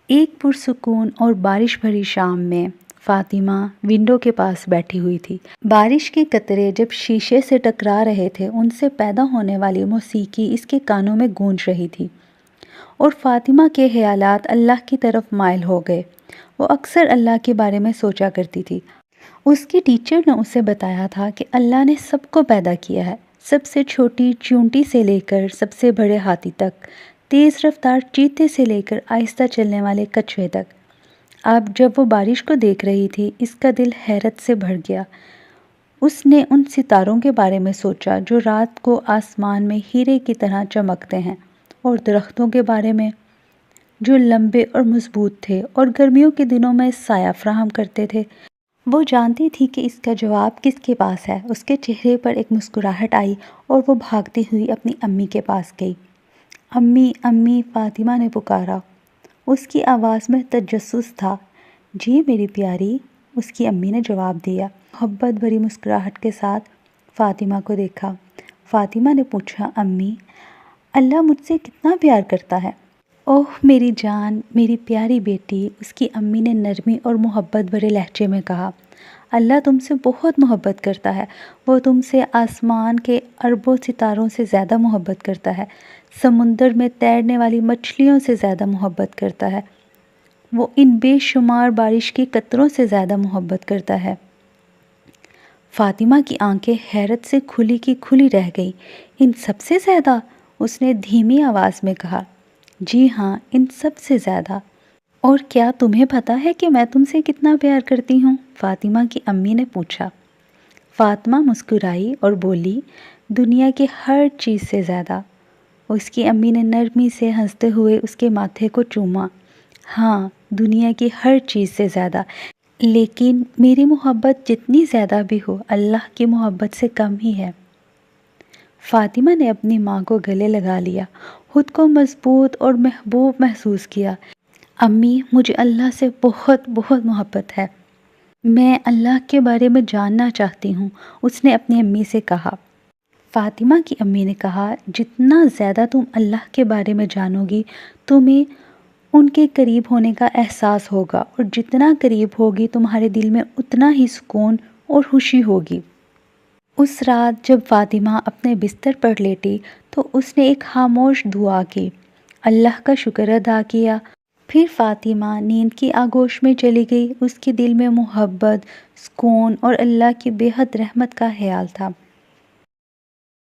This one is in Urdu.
ایک پرسکون اور بارش بھری شام میں فاطمہ ونڈو کے پاس بیٹھی ہوئی تھی۔ بارش کے قطرے جب شیشے سے ٹکرا رہے تھے، ان سے پیدا ہونے والی موسیقی اس کے کانوں میں گونج رہی تھی، اور فاطمہ کے خیالات اللہ کی طرف مائل ہو گئے۔ وہ اکثر اللہ کے بارے میں سوچا کرتی تھی۔ اس کی ٹیچر نے اسے بتایا تھا کہ اللہ نے سب کو پیدا کیا ہے، سب سے چھوٹی چیونٹی سے لے کر سب سے بڑے ہاتھی تک، تیز رفتار چیتے سے لے کر آہستہ چلنے والے کچھوے تک۔ اب جب وہ بارش کو دیکھ رہی تھی، اس کا دل حیرت سے بھر گیا۔ اس نے ان ستاروں کے بارے میں سوچا جو رات کو آسمان میں ہیرے کی طرح چمکتے ہیں، اور درختوں کے بارے میں جو لمبے اور مضبوط تھے اور گرمیوں کے دنوں میں سایہ فراہم کرتے تھے۔ وہ جانتی تھی کہ اس کا جواب کس کے پاس ہے۔ اس کے چہرے پر ایک مسکراہٹ آئی اور وہ بھاگتی ہوئی اپنی امی کے پاس گئی۔ امی امی، فاطمہ نے پکارا۔ اس کی آواز میں تجسس تھا۔ جی میری پیاری، اس کی امی نے جواب دیا۔ محبت بھری مسکراہٹ کے ساتھ فاطمہ کو دیکھا۔ فاطمہ نے پوچھا، امی، اللہ مجھ سے کتنا پیار کرتا ہے؟ اوہ میری جان، میری پیاری بیٹی، اس کی امی نے نرمی اور محبت بھرے لہجے میں کہا۔ اللہ تم سے بہت محبت کرتا ہے۔ وہ تم سے آسمان کے اربوں ستاروں سے زیادہ محبت کرتا ہے، سمندر میں تیرنے والی مچھلیوں سے زیادہ محبت کرتا ہے، وہ ان بے شمار بارش کے قطروں سے زیادہ محبت کرتا ہے۔ فاطمہ کی آنکھیں حیرت سے کھلی کی کھلی رہ گئیں۔ ان سب سے زیادہ؟ اس نے دھیمی آواز میں کہا۔ جی ہاں، ان سب سے زیادہ۔ اور کیا تمہیں پتہ ہے کہ میں تم سے کتنا پیار کرتی ہوں؟ فاطمہ کی امی نے پوچھا۔ فاطمہ مسکرائی اور بولی، دنیا کی ہر چیز سے زیادہ۔ اس کی امی نے نرمی سے ہنستے ہوئے اس کے ماتھے کو چوما۔ ہاں، دنیا کی ہر چیز سے زیادہ، لیکن میری محبت جتنی زیادہ بھی ہو، اللہ کی محبت سے کم ہی ہے۔ فاطمہ نے اپنی ماں کو گلے لگا لیا، خود کو مضبوط اور محبوب محسوس کیا۔ امی، مجھے اللہ سے بہت بہت محبت ہے۔ میں اللہ کے بارے میں جاننا چاہتی ہوں، اس نے اپنی امی سے کہا۔ فاطمہ کی امی نے کہا، جتنا زیادہ تم اللہ کے بارے میں جانو گی، تمہیں ان کے قریب ہونے کا احساس ہوگا، اور جتنا قریب ہوگی تمہارے دل میں اتنا ہی سکون اور خوشی ہوگی۔ اس رات جب فاطمہ اپنے بستر پر لیٹی تو اس نے ایک خاموش دعا کی، اللہ کا شکر ادا کیا۔ پھر فاطمہ نیند کی آغوش میں چلی گئی۔ اس کے دل میں محبت، سکون اور اللہ کی بے حد رحمت کا خیال تھا۔